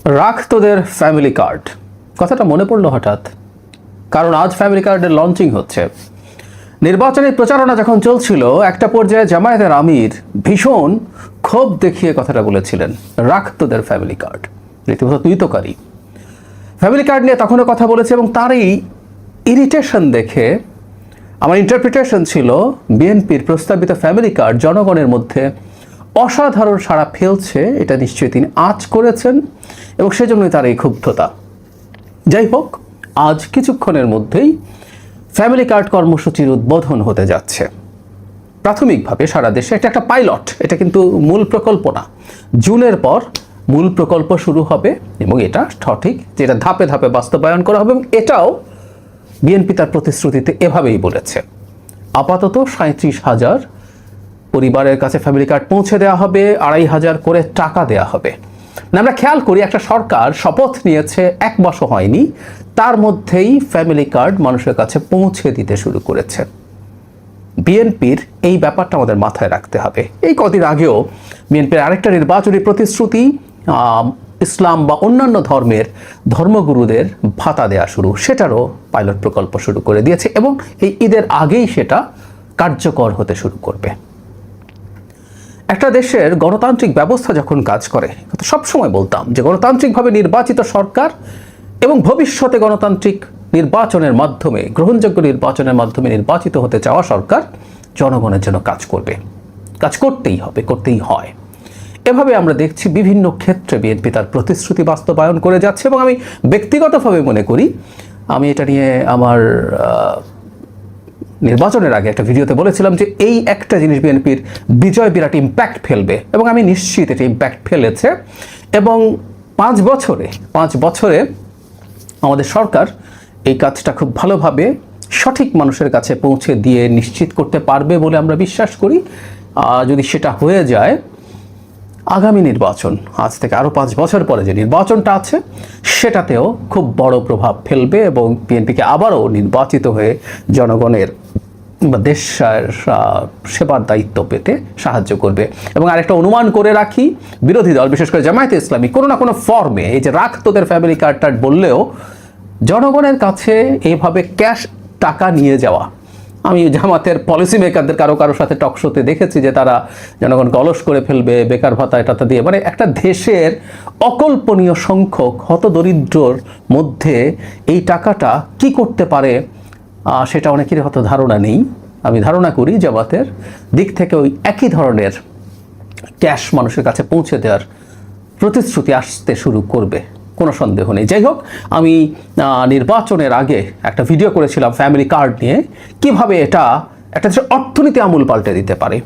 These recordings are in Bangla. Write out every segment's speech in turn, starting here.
রাখ তোদের ফ্যামিলি কার্ড, কথাটা মনে পড়লো হঠাৎ, কারণ আজ ফ্যামিলি কার্ডের লঞ্চিং হচ্ছে। নির্বাচনী প্রচারণা যখন চলছিল, একটা পর্যায়ে জামায়াতের আমির ভীষণ ক্ষোভ দেখিয়ে কথাটা বলেছিলেন, রাখ তোদের ফ্যামিলি কার্ড। রীতিমতো তুইতকারী ফ্যামিলি কার্ড নিয়ে তখনও কথা বলেছে, এবং তারই ইরিটেশন দেখে আমার ইন্টারপ্রিটেশন ছিল বিএনপির প্রস্তাবিত ফ্যামিলি কার্ড জনগণের মধ্যে অসাধারণ সাড়া ফেলছে, এটা নিশ্চয়ই তিনি আঁচ করেছেন এবং সেজন্যই তার এই ক্ষুব্ধতা। যাই হোক, আজ কিছুক্ষণের মধ্যেই ফ্যামিলি কার্ড কর্মসূচির উদ্বোধন হতে যাচ্ছে। প্রাথমিকভাবে সারা দেশে এটা একটা পাইলট, এটা কিন্তু মূল প্রকল্প না। জুনের পর মূল প্রকল্প শুরু হবে এবং এটা সঠিক যেটা ধাপে ধাপে বাস্তবায়ন করা হবে, এবং এটাও বিএনপি তার প্রতিশ্রুতিতে এভাবেই বলেছে। আপাতত 37,000 পরিবারের কাছে ফ্যামিলি কার্ড পৌঁছে দেওয়া হবে, 2,500 করে টাকা দেওয়া হবে। আমরা খেয়াল করি, একটা সরকার শপথ নিয়েছে, 1 মাসও হয়নি, তার মধ্যেই ফ্যামিলি কার্ড মানুষের কাছে পৌঁছে দিতে শুরু করেছে। বিএনপির এই ব্যাপারটা আমাদের মাথায় রাখতে হবে। এই কদিন আগেও বিএনপির আরেকটা নির্বাচনী প্রতিশ্রুতি, ইসলাম বা অন্যান্য ধর্মের ধর্মগুরুদের ভাতা দেওয়া শুরু, সেটারও পাইলট প্রকল্প শুরু করে দিয়েছে এবং এই ঈদের আগেই সেটা কার্যকর হতে শুরু করবে। একটা দেশের গণতান্ত্রিক ব্যবস্থা যখন কাজ করে, সবসময় বলতাম যে গণতান্ত্রিকভাবে নির্বাচিত সরকার এবং ভবিষ্যতে গণতান্ত্রিক নির্বাচনের মাধ্যমে, গ্রহণযোগ্য নির্বাচনের মাধ্যমে নির্বাচিত হতে চাওয়া সরকার জনগণের জন্য কাজ করবে, কাজ করতেই হবে, করতেই হয়। এভাবে আমরা দেখছি বিভিন্ন ক্ষেত্রে বিএনপি তার প্রতিশ্রুতি বাস্তবায়ন করে যাচ্ছে, এবং আমি ব্যক্তিগতভাবে মনে করি, আমি এটা নিয়ে আমার নির্বাচনের আগে একটা ভিডিওতে বলেছিলাম যে এই একটা জিনিস বিএনপির বিজয় বিরাট ইম্প্যাক্ট ফেলবে, এবং আমি নিশ্চিত এটা ইম্প্যাক্ট ফেলেছে। এবং 5 বছরে আমাদের সরকার এই কাজটা খুব ভালোভাবে সঠিক মানুষের কাছে পৌঁছে দিয়ে নিশ্চিত করতে পারবে বলে আমরা বিশ্বাস করি। যদি সেটা হয়ে যায়, আগামী নির্বাচন, আজ থেকে আরও 5 বছর পরে যে নির্বাচনটা আছে, সেটাতেও খুব বড় প্রভাব ফেলবে এবং বিএনপিকে আবারও নির্বাচিত হয়ে জনগণের বা দেশ সেবার দায়িত্ব পেতে সাহায্য করবে। এবং আরেকটা অনুমান করে রাখি, বিরোধী দল বিশেষ করে জামায়াতে ইসলামী কোনো না কোনো ফর্মে এই যে রাখ তোদের ফ্যামিলি কার্ড টার্ড বললেও জনগণের কাছে এইভাবে ক্যাশ টাকা নিয়ে যাওয়া, আমি জামাতের পলিসি মেকারদের কারো সাথে টক শোতে দেখেছি যে তারা জনগণকে অলস করে ফেলবে বেকার ভাতা এটা দিয়ে, মানে একটা দেশের অকল্পনীয় সংখ্যক হতদরিদ্রর মধ্যে এই টাকাটা কি করতে পারে সেটা অনেকেরই হয়তো ধারণা নেই। আমি ধারণা করি জামাতের দিক থেকে ওই একই ধরনের ক্যাশ মানুষের কাছে পৌঁছে দেওয়ার প্রতিশ্রুতি আসতে শুরু করবে, কোনো সন্দেহ নেই। যাই হোক, আমি নির্বাচনের আগে একটা ভিডিও করেছিলাম ফ্যামিলি কার্ড নিয়ে, কিভাবে এটা একটা দেশের অর্থনীতি আমূল পাল্টে দিতে পারে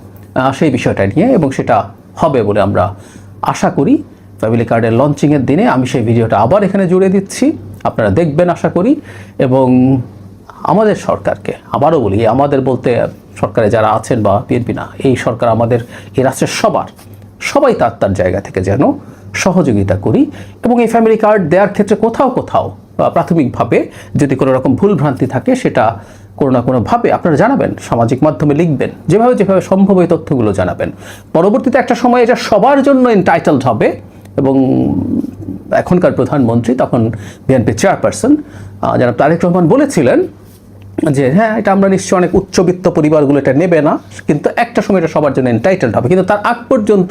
সেই বিষয়টা নিয়ে, এবং সেটা হবে বলে আমরা আশা করি। ফ্যামিলি কার্ডের লঞ্চিংয়ের দিনে আমি সেই ভিডিওটা আবার এখানে জুড়ে দিচ্ছি, আপনারা দেখবেন আশা করি। এবং আমাদের সরকারকে আবারও বলি, আমাদের বলতে সরকারে যারা আছেন বা বিএনপি না, এই সরকার আমাদের এই রাষ্ট্রের সবাই তার জায়গা থেকে যেন সহযোগিতা করি, এবং এই ফ্যামিলি কার্ড দেওয়ার ক্ষেত্রে কোথাও প্রাথমিকভাবে যদি কোনো রকম ভুলভ্রান্তি থাকে, সেটা কোনো না কোনোভাবে আপনারা জানাবেন, সামাজিক মাধ্যমে লিখবেন, যেভাবে সম্ভব এই তথ্যগুলো জানাবেন। পরবর্তীতে একটা সময় এটা সবার জন্য এন্টাইটেলড হবে, এবং এখনকার প্রধানমন্ত্রী, তখন বিএনপি চেয়ারপারসন জনাব তারেক রহমান বলেছিলেন যে হ্যাঁ, এটা আমরা নিশ্চয়ই অনেক উচ্চবিত্ত পরিবারগুলো এটা নেবে না, কিন্তু একটা সময় এটা সবার জন্য এন্টাইটেলড হবে। কিন্তু তার আগ পর্যন্ত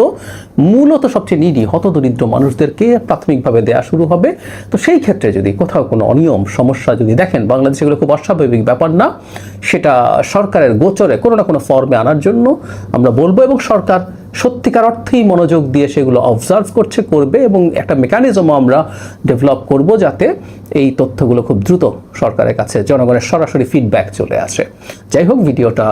মূলত সবচেয়ে নিডি হতদরিদ্র মানুষদেরকে প্রাথমিকভাবে দেওয়া শুরু হবে। তো সেই ক্ষেত্রে যদি কোথাও কোনো অনিয়ম সমস্যা যদি দেখেন, বাংলাদেশে এগুলো খুব অস্বাভাবিক ব্যাপার না, সেটা সরকারের গোচরে কোনো না কোনো ফর্মে আনার জন্য আমরা বলবো, এবং সরকার সত্যিকার অর্থেই মনোযোগ দিয়ে সেগুলো অবজার্ভ করবে, এবং একটা মেকানিজমও আমরা ডেভেলপ করব যাতে এই তথ্যগুলো খুব দ্রুত সরকারের কাছে জনগণের সরাসরি ফিডব্যাক চলে আসে। যাই হোক, ভিডিওটা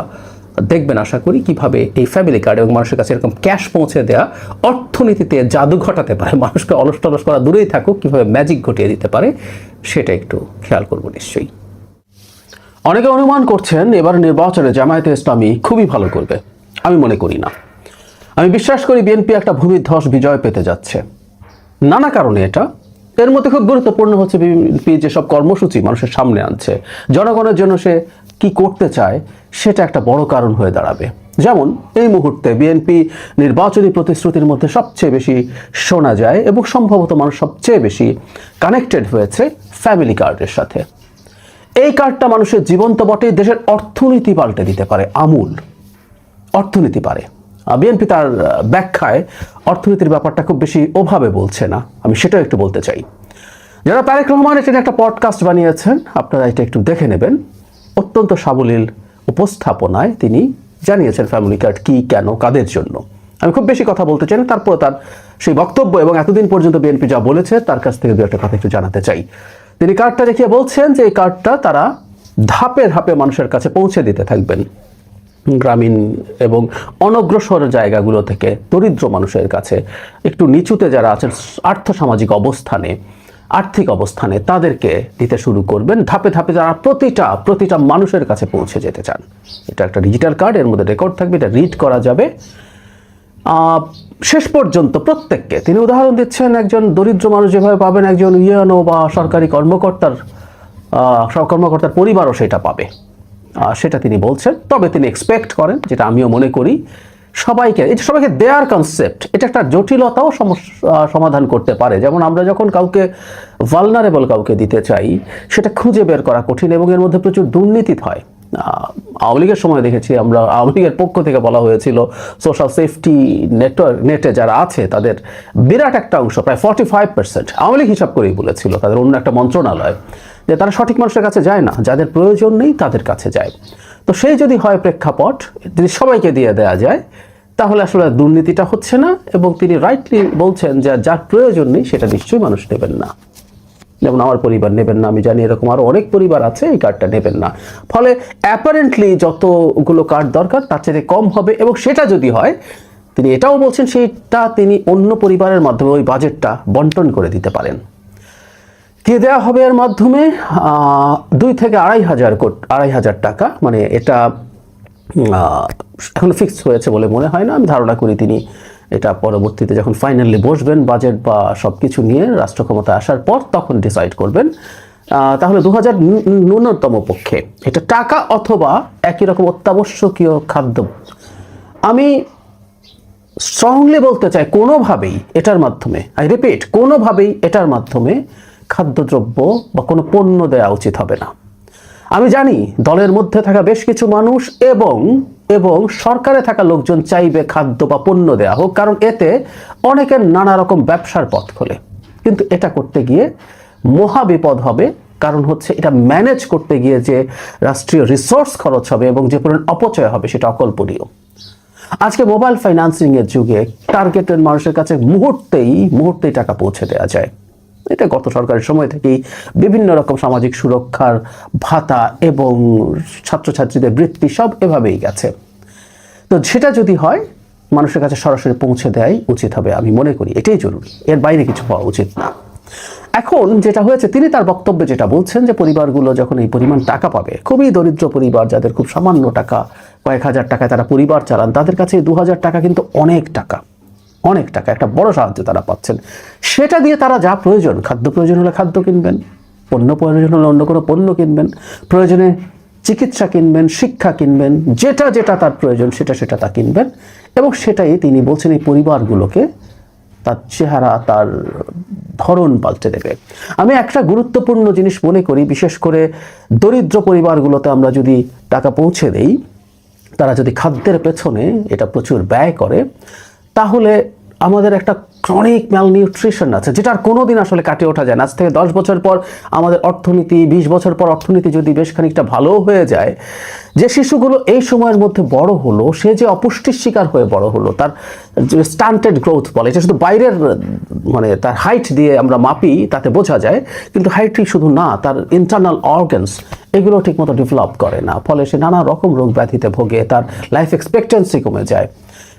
দেখবেন আশা করি, কিভাবে এই ফ্যামিলি কার্ড এবং মানুষের কাছে এরকম ক্যাশ পৌঁছে দেওয়া অর্থনীতিতে জাদু ঘটাতে পারে, মানুষকে অলস টলস করা দূরেই থাকুক, কীভাবে ম্যাজিক ঘটিয়ে দিতে পারে সেটা একটু খেয়াল করব নিশ্চয়ই। অনেকে অনুমান করছেন এবার নির্বাচনে জামায়াতে ইসলামী খুবই ভালো করবে। আমি মনে করি না। আমি বিশ্বাস করি বিএনপি একটা ভূমিধ্বস বিজয় পেতে যাচ্ছে, নানা কারণে। এর মধ্যে খুব গুরুত্বপূর্ণ হচ্ছে বিএনপি যেসব কর্মসূচি মানুষের সামনে আনছে, জনগণের জন্য সে কি করতে চায়, সেটা একটা বড় কারণ হয়ে দাঁড়াবে। যেমন এই মুহূর্তে বিএনপি নির্বাচনী প্রতিশ্রুতির মধ্যে সবচেয়ে বেশি শোনা যায় এবং সম্ভবত মানুষ সবচেয়ে বেশি কানেক্টেড হয়েছে ফ্যামিলি কার্ডের সাথে। এই কার্ডটা মানুষের জীবন তো বটে, দেশের অর্থনীতি পাল্টে দিতে পারে, আমূল অর্থনীতি পারে। বিএনপি তার ব্যাখ্যায় অর্থনীতির ব্যাপারটা খুব বেশি ওভাবে বলছে না, আমি সেটাও একটু বলতে চাই। যারা তারেক রহমান এটা একটা পডকাস্ট বানিয়েছেন, আপনারা এটা একটু দেখে নেবেন। অত্যন্ত সাবলীল উপস্থাপনায় তিনি জানিয়েছেন ফ্যামিলি কার্ড কি, কেন, কাদের জন্য। আমি খুব বেশি কথা বলতে চাই না, তারপর তার সেই বক্তব্য এবং এতদিন পর্যন্ত বিএনপি যা বলেছে তার কাছ থেকে দু একটা কথা একটু জানাতে চাই। তিনি কার্ডটা দেখিয়ে বলছেন যে এই কার্ডটা তারা ধাপে ধাপে মানুষের কাছে পৌঁছে দিতে থাকবেন, গ্রামীণ এবং অনগ্রসর জায়গাগুলো থেকে দরিদ্র মানুষের কাছে, একটু নিচুতে যারা আছেন আর্থসামাজিক অবস্থানে, আর্থিক অবস্থানে, তাদেরকে দিতে শুরু করবেন ধাপে ধাপে, যারা প্রতিটা মানুষের কাছে পৌঁছে যেতে চান। এটা একটা ডিজিটাল কার্ড, এর মধ্যে রেকর্ড থাকবে, এটা রিড করা যাবে শেষ পর্যন্ত প্রত্যেককে। তিনি উদাহরণ দিচ্ছেন একজন দরিদ্র মানুষ যেভাবে পাবেন, একজন ইউএনও বা সরকারি কর্মকর্তার পরিবারও সেটা পাবে, সেটা তিনি বলছেন। তবে তিনি এক্সপেক্ট করেন, যেটা আমিও মনে করি, সবাইকে দেয়ার কনসেপ্ট এটা একটা জটিলতাও সমাধান করতে পারে। যেমন আমরা যখন কাউকে ভালনারেবল কাউকে দিতে চাই, সেটা খুঁজে বের করা কঠিন এবং এর মধ্যে প্রচুর দুর্নীতি হয়। আওয়ামী লীগের সময় দেখেছি আমরা, আওয়ামী লীগের পক্ষ থেকে বলা হয়েছিল সোশ্যাল সেফটি নেটে যারা আছে তাদের বিরাট একটা অংশ, প্রায় 45% আওয়ামী লীগ হিসাব করেই বলেছিল, তাদের অন্য একটা মন্ত্রণালয়, যে তারা সঠিক মানুষের কাছে যায় না, যাদের প্রয়োজন নেই তাদের কাছে যায়। তো সেই যদি হয় প্রেক্ষাপট, যদি সবাইকে দিয়ে দেওয়া যায়, তাহলে আসলে দুর্নীতিটা হচ্ছে না। এবং তিনি রাইটলি বলছেন যে যার প্রয়োজন নেই সেটা নিশ্চয়ই মানুষ নেবেন না। যেমন আমার পরিবার নেবেন না, আমি জানি এরকম আরও অনেক পরিবার আছে এই কার্ডটা নেবেন না। ফলে অ্যাপারেন্টলি যতগুলো কার্ড দরকার তার চেয়ে কম হবে। এবং সেটা যদি হয়, তিনি এটাও বলছেন সেইটা তিনি অন্য পরিবারের মাধ্যমে ওই বাজেটটা বন্টন করে দিতে পারেন। কে দেওয়া হবে এর মাধ্যমে 2 থেকে 2,500 টাকা, মানে এটা এখনো ফিক্স হয়েছে বলে মনে হয় না। আমি ধারণা করি তিনি এটা পরবর্তীতে যখন ফাইনালি বসবেন বাজেট বা সব কিছু নিয়ে রাষ্ট্র ক্ষমতায় আসার পর, তখন ডিসাইড করবেন। তাহলে 2,000 ন্যূনতম পক্ষে এটা টাকা, অথবা একই রকম অত্যাবশ্যকীয় খাদ্য। আমি স্ট্রংলি বলতে চাই, কোনোভাবেই এটার মাধ্যমে, কোনোভাবেই এটার মাধ্যমে খাদ্যদ্রব্য বা কোনো পণ্য দেওয়া উচিত হবে না। আমি জানি দলের মধ্যে থাকা বেশ কিছু মানুষ এবং সরকারে থাকা লোকজন চাইবে খাদ্য বা পণ্য দেওয়া হোক, কারণ এতে অনেকের নানা রকম ব্যবসার পথ খোলে। কিন্তু এটা করতে গিয়ে মহা বিপদ হবে, কারণ হচ্ছে এটা ম্যানেজ করতে গিয়ে যে রাষ্ট্রীয় রিসোর্স খরচ হবে এবং যে পরিমাণ অপচয় হবে সেটা অকল্পনীয়। আজকে মোবাইল ফাইন্যান্সিং এর যুগে টার্গেটেড মানুষের কাছে মুহূর্তেই টাকা পৌঁছে দেওয়া যায়। এটা গত সরকারের সময় থেকেই বিভিন্ন রকম সামাজিক সুরক্ষার ভাতা এবং ছাত্রছাত্রীদের বৃত্তি সব এভাবেই গেছে। তো সেটা যদি হয়, মানুষের কাছে সরাসরি পৌঁছে দেওয়াই উচিত হবে, আমি মনে করি এটাই জরুরি, এর বাইরে কিছু হওয়া উচিত না। এখন যেটা হয়েছে, তিনি তার বক্তব্যে যেটা বলছেন যে পরিবারগুলো যখন এই পরিমাণ টাকা পাবে, খুবই দরিদ্র পরিবার যাদের খুব সামান্য টাকা, কয়েক হাজার টাকায় তারা পরিবার চালান, তাদের কাছে 2,000 টাকা কিন্তু অনেক টাকা, একটা বড় সাহায্য তারা পাচ্ছেন। সেটা দিয়ে তারা যা প্রয়োজন, খাদ্য প্রয়োজন হলে খাদ্য কিনবেন, পণ্য প্রয়োজন হলে অন্য কোনো পণ্য কিনবেন, প্রয়োজনে চিকিৎসা কিনবেন, শিক্ষা কিনবেন, যেটা তার প্রয়োজন সেটা তা কিনবেন। এবং সেটাই তিনি বলছেন এই পরিবারগুলোকে তার চেহারা, তার ধরন পাল্টে দেবে। আমি একটা গুরুত্বপূর্ণ জিনিস মনে করি, বিশেষ করে দরিদ্র পরিবারগুলোতে আমরা যদি টাকা পৌঁছে দেই, তারা যদি খাদ্যের পেছনে এটা প্রচুর ব্যয় করে, তাহলে আমাদের একটা ক্রনিক ম্যালনিউট্রিশন আছে, যেটা আর কোনোদিন আসলে কাটিয়ে ওঠা যায় না। আজ থেকে 10 বছর পর আমাদের অর্থনীতি, 20 বছর পর অর্থনীতি যদি বেশ খানিকটা ভালো হয়ে যায়, যে শিশুগুলো এই সময়ের মধ্যে বড় হলো, সে যে অপুষ্টির শিকার হয়ে বড় হলো, তার স্টান্টেড গ্রোথ বলে, এটা শুধু বাইরের মানে তার হাইট দিয়ে আমরা মাপি, তাতে বোঝা যায়। কিন্তু হাইটই শুধু না, তার ইন্টারনাল অর্গানস এগুলো ঠিকমতো ডেভেলপ করে না, ফলে সে নানা রকম রোগ ব্যাধিতে ভোগে, তার লাইফ এক্সপেক্টেন্সি কমে যায়।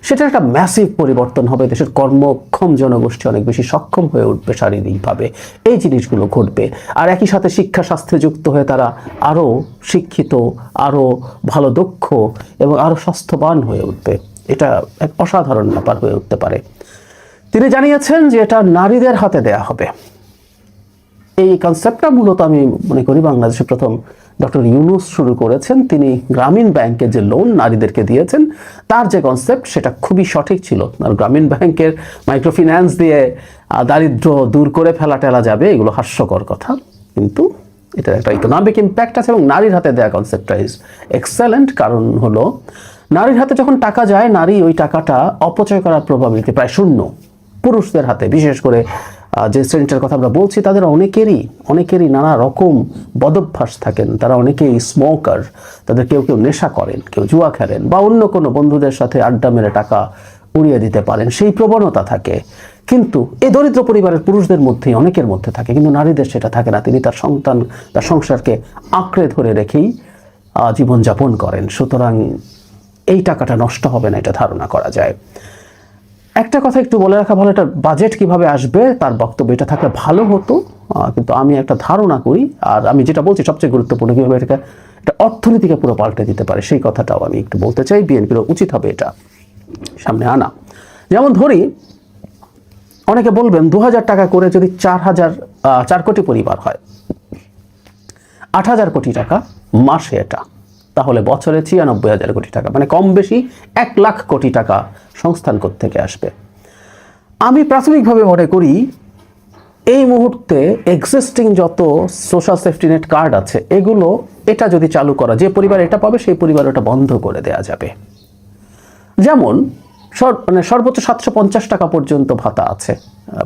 সেটা একটা ম্যাসিভ পরিবর্তন হবে, দেশের কর্মক্ষম জনগোষ্ঠী অনেক বেশি সক্ষম হয়ে উঠবে শারীরিকভাবে, এই জিনিসগুলো ঘটবে। আর একই সাথে শিক্ষা শাস্ত্রে যুক্ত হয়ে তারা আরও শিক্ষিত, আরও ভালো দক্ষ এবং আরও স্বাস্থ্যবান হয়ে উঠবে। এটা এক অসাধারণ ব্যাপার হয়ে উঠতে পারে। তিনি জানিয়েছেন যে এটা নারীদের হাতে দেয়া হবে। এই কনসেপ্টটা মূলত আমি মনে করি বাংলাদেশে প্রথম ডক্টর ইউনূস শুরু করেছেন। তিনি গ্রামীণ ব্যাংকে যে লোন নারীদেরকে দিয়েছেন, তার যে কনসেপ্ট সেটা খুবই সঠিক ছিল। আর গ্রামীণ ব্যাংকের মাইক্রোফিন্যান্স দিয়ে দারিদ্র্য দূর করে ফেলা টেলা যাবে, এগুলো হাস্যকর কথা, কিন্তু এটার একটা ইকোনমিক ইম্প্যাক্ট আছে। এবং নারীর হাতে দেওয়া কনসেপ্টটা ইজ এক্সেলেন্ট। কারণ হলো নারীর হাতে যখন টাকা যায়, নারী ওই টাকাটা অপচয় করার প্রবাবিলিটি প্রায় শূন্য। পুরুষদের হাতে, বিশেষ করে যে শ্রেণীটার কথা আমরা বলছি, তাদের অনেকেরই নানা রকম বদভ্যাস থাকেন। তারা অনেকেই স্মোকার, তাদের কেউ নেশা করেন, কেউ জুয়া খেলেন, বা অন্য কোনো বন্ধুদের সাথে আড্ডা মেরে টাকা উড়িয়ে দিতে পারেন, সেই প্রবণতা থাকে। কিন্তু এই দরিদ্র পরিবারের পুরুষদের মধ্যেই অনেকের মধ্যে থাকে, কিন্তু নারীদের সেটা থাকে না। তিনি তার সন্তান, তার সংসারকে আঁকড়ে ধরে রেখেই জীবনযাপন করেন। সুতরাং এই টাকাটা নষ্ট হবে না, এটা ধারণা করা যায়। একটা কথা একটু বলে রাখা ভালো, এটা বাজেট কিভাবে আসবে তার বক্তব্য এটা থাকলে ভালো হতো, কিন্তু আমি একটা ধারণা করি। আর আমি যেটা বলছি সবচেয়ে গুরুত্বপূর্ণ, কীভাবে এটা অর্থনীতিকে পুরো পাল্টে দিতে পারে সেই কথাটাও আমি একটু বলতে চাই। বিএনপির উচিত হবে এটা সামনে আনা। যেমন ধরি, অনেকে বলবেন 2000 টাকা করে যদি 4 কোটি পরিবার হয়, 8,000 কোটি টাকা মাসে, এটা তাহলে বছরে 96,000 কোটি টাকা, মানে কম বেশি 1 লাখ কোটি টাকা সংস্থান থেকে আসবে। আমি প্রাথমিকভাবে মনে করি এই মুহূর্তে এক্সিস্টিং যত সোশ্যাল সেফটি নেট কার্ড আছে, এগুলো এটা যদি চালু করা, যে পরিবার এটা পাবে সেই পরিবার ওটা বন্ধ করে দেওয়া যাবে। যেমন সর্বোচ্চ 750 টাকা পর্যন্ত ভাতা আছে,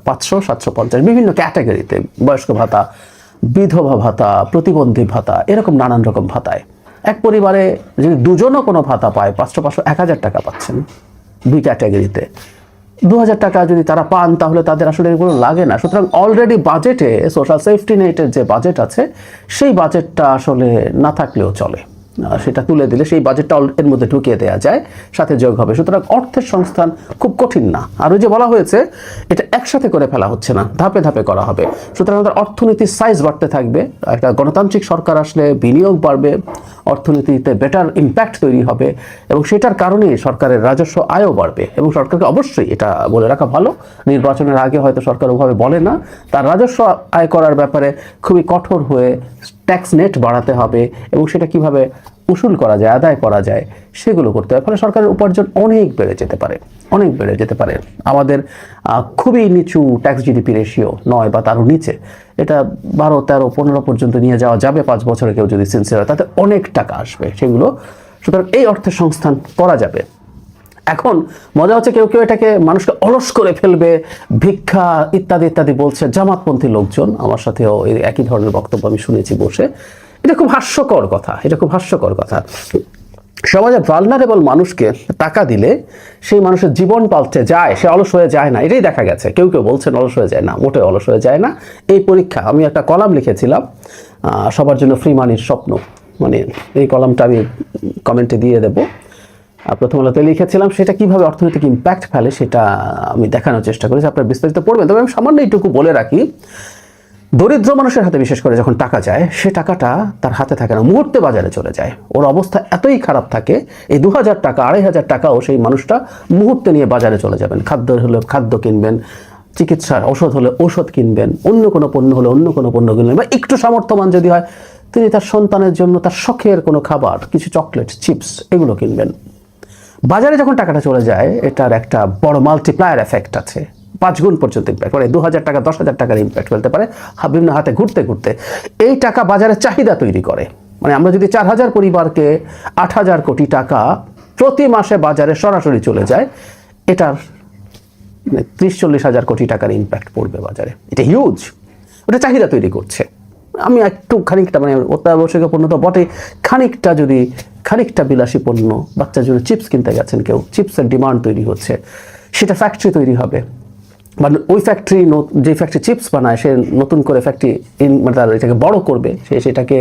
500, 750, বিভিন্ন ক্যাটাগরিতে, বয়স্ক ভাতা, বিধবা ভাতা, প্রতিবন্ধী ভাতা, এরকম নানান রকম ভাতায় এক পরিবারে যদি দুজনও কোনো ভাতা পায়, 500, 1000 টাকা পাচ্ছেন 2 ক্যাটাগরিতে। 2000 টাকা যদি তারা পান, তাহলে তাদের আসলে এগুলো লাগে না। সুতরাং অলরেডি বাজেটে সোশ্যাল সেফটি নেটের যে বাজেট আছে, সেই বাজেটটা আসলে না থাকলেও চলে, সেটা তুলে দিলে সেই বাজেটটা এর মধ্যে ঢুকিয়ে দেওয়া যায়, সাথে যোগ হবে। সুতরাং অর্থের সংস্থান খুব কঠিন না। আর ওই যে বলা হয়েছে, এটা একসাথে করে ফেলা হচ্ছে না, ধাপে ধাপে করা হবে। সুতরাং আমাদের অর্থনীতির সাইজ বাড়তে থাকবে। একটা গণতান্ত্রিক সরকার আসলে বিনিয়োগ বাড়বে, অর্থনীতিতে বেটার ইম্প্যাক্ট তৈরি হবে, এবং সেটার কারণে সরকারের রাজস্ব আয়ও বাড়বে। এবং সরকারকে অবশ্যই এটা বলে রাখা ভালো, নির্বাচনের আগে হয়তো সরকার ওভাবে বলে না, তার রাজস্ব আয় করার ব্যাপারে খুবই কঠোর হয়ে ট্যাক্স নেট বাড়াতে হবে, এবং সেটা কিভাবে উসুল করা যায়, আদায় করা যায়, সেগুলো করতে হবে। ফলে সরকারের উপার্জন অনেক বেড়ে যেতে পারে। আমাদের খুবই নিচু ট্যাক্স জিডিপি রেশিও 9 বা তারও নিচে, এটা 12, 13, 15 পর্যন্ত নিয়ে যাওয়া যাবে 5 বছরে, কেউ যদি সিনসিয়ার হয়, তাতে অনেক টাকা আসবে সেগুলো। সুতরাং এই অর্থের সংস্থান করা যাবে। এখন মজা হচ্ছে, কেউ এটাকে মানুষকে অলস করে ফেলবে, ভিক্ষা ইত্যাদি ইত্যাদি বলছে জামাতপন্থী লোকজন। আমার সাথেও একই ধরনের বক্তব্য আমি শুনেছি বসে। এটা খুব হাস্যকর কথা। সমাজে ভালনারেবল মানুষকে টাকা দিলে সেই মানুষের জীবন পাল্টে যায়, সে অলস হয়ে যায় না, এটাই দেখা গেছে। কেউ বলছেন অলস হয়ে যায় না, মোটেও অলস হয়ে যায় না। এই পরীক্ষা, আমি একটা কলাম লিখেছিলাম, সবার জন্য ফ্রি মানির স্বপ্ন, মানে এই কলামটা আমি কমেন্টে দিয়ে দেবো। প্রথম আলোতে লিখেছিলাম, সেটা কিভাবে অর্থনৈতিক ইম্প্যাক্ট ফেলে সেটা আমি দেখানোর চেষ্টা করেছি। আপনারা বিস্তারিত পড়বেন। তবে আমি সামান্য এইটুকু বলে রাখি, দরিদ্র মানুষের হাতে বিশেষ করে যখন টাকা যায়, সে টাকাটা তার হাতে থাকে না, মুহূর্তে বাজারে চলে যায়। ওর অবস্থা এতই খারাপ থাকে, এই 2000 টাকা, 2500 টাকাও সেই মানুষটা মুহূর্তে নিয়ে বাজারে চলে যাবেন। খাদ্য হলে খাদ্য কিনবেন, চিকিৎসার ওষুধ হলে ওষুধ কিনবেন, অন্য কোনো পণ্য হলে অন্য কোনো পণ্য কিনবেন, বা একটু সামর্থ্যবান যদি হয়, তিনি তার সন্তানের জন্য তার শখের কোনো খাবার, কিছু চকলেট, চিপস, এগুলো কিনবেন। বাজারে যখন টাকাটা চলে যায়, এটার একটা বড় মাল্টিপ্লায়ার এফেক্ট আছে, 5 গুণ পর্যন্ত ইম্প্যাক্ট, মানে 2000 টাকা 10,000 টাকার ইম্প্যাক্ট ফেলতে পারে বিভিন্ন হাতে ঘুরতে ঘুরতে। এই টাকা বাজারে চাহিদা তৈরি করে। মানে আমরা যদি 4000 পরিবারকে 8,000 কোটি টাকা প্রতি মাসে বাজারে সরাসরি চলে যায়, এটার 30-40 হাজার কোটি টাকার ইম্প্যাক্ট পড়বে বাজারে। এটা হিউজ, ওটা চাহিদা তৈরি করছে। আমি একটু খানিকটা, মানে অত্যাবশ্যকীয় পণ্য তো বটে, খানিকটা বিলাসী পণ্য, বাচ্চার জন্য চিপস কিনতে গেছেন কেউ, চিপসের ডিমান্ড তৈরি হচ্ছে, সেটা ফ্যাক্টরি তৈরি হবে, বা ওই ফ্যাক্টরি, যে ফ্যাক্টরি চিপস বানায়, সে নতুন করে ফ্যাক্টরি মানে তার এটাকে বড় করবে, সে সেটাকে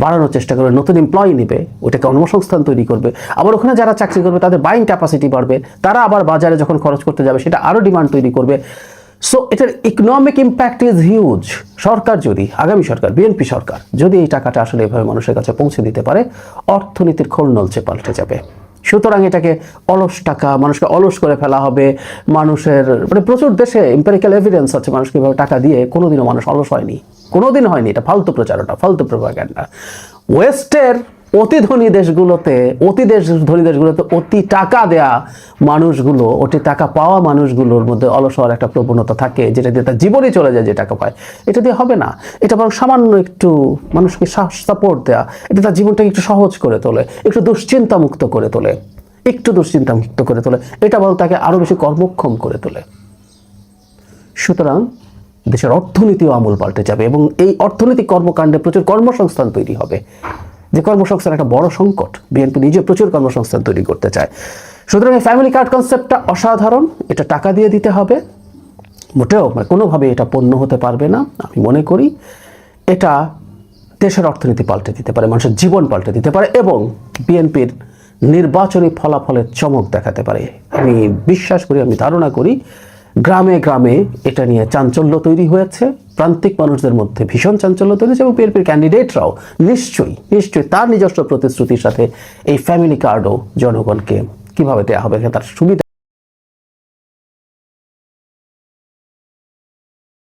বাড়ানোর চেষ্টা করবে, নতুন এমপ্লয়ি নেবে, ওইটাকে কর্মসংস্থান তৈরি করবে। আবার ওখানে যারা চাকরি করবে তাদের বাইং ক্যাপাসিটি বাড়বে, তারা আবার বাজারে যখন খরচ করতে যাবে সেটা আরও ডিমান্ড তৈরি করবে। সো এটার ইকোনমিক ইম্প্যাক্ট ইজ হিউজ। সরকার যদি, আগামী সরকার, বিএনপি সরকার যদি এই টাকাটা আসলে এভাবে মানুষের কাছে পৌঁছে দিতে পারে, অর্থনীতির খোলনলচে পাল্টে যাবে। সুতরাং এটাকে অলস টাকা, মানুষকে অলস করে ফেলা হবে। মানুষের মানে প্রচুর দেশে এম্পিরিক্যাল এভিডেন্স আছে মানুষকে এভাবে টাকা দিয়ে কোনোদিনও মানুষ অলস হয়নি, কোনোদিন হয়নি। এটা ফালতু প্রচারণা, ফালতু প্রোপাগান্ডা। ওয়েস্টের অতি ধনী দেশগুলোতে অতি টাকা দেয়া মানুষগুলো, অতি টাকা পাওয়া মানুষগুলোর মধ্যে অলস হওয়ার একটা প্রবণতা থাকে, যেটা দিয়ে তার জীবনই চলে যায় যে টাকা পায়। এটা দিয়ে হবে না। এটা বরং সামান্য একটু মানুষকে সাপোর্ট দেয়া, এটা তার জীবনটাকে একটু সহজ করে তোলে, একটু দুশ্চিন্তা মুক্ত করে তোলে, এটা বরং তাকে আরো বেশি কর্মক্ষম করে তোলে। সুতরাং দেশের অর্থনীতিও আমূল পাল্টে যাবে এবং এই অর্থনৈতিক কর্মকাণ্ডে প্রচুর কর্মসংস্থান তৈরি হবে, যে কর্মসংস্থান একটা বড় সংকট। বিএনপি নিজে প্রচুর কর্মসংস্থান তৈরি করতে চায়। সুতরাং এই ফ্যামিলি কার্ড কনসেপ্টটা অসাধারণ। এটা টাকা দিয়ে দিতে হবে, মোটেও মানে কোনোভাবে এটা পণ্য হতে পারবে না। আমি মনে করি এটা দেশের অর্থনীতি পাল্টে দিতে পারে, মানুষের জীবন পাল্টে দিতে পারে এবং বিএনপির নির্বাচনী ফলাফলের চমক দেখাতে পারে। আমি বিশ্বাস করি, আমি ধারণা করি গ্রামে গ্রামে এটা নিয়ে চাঞ্চল্য তৈরি হয়েছে, প্রান্তিক মানুষদের মধ্যে ভীষণ চাঞ্চল্য তৈরি হয়েছে এবং বিএনপির ক্যান্ডিডেটরাও নিশ্চয়ই তার নিজস্ব প্রতিশ্রুতির সাথে এই ফ্যামিলি কার্ডও জনগণকে কিভাবে দেওয়া হবে তার সুবিধা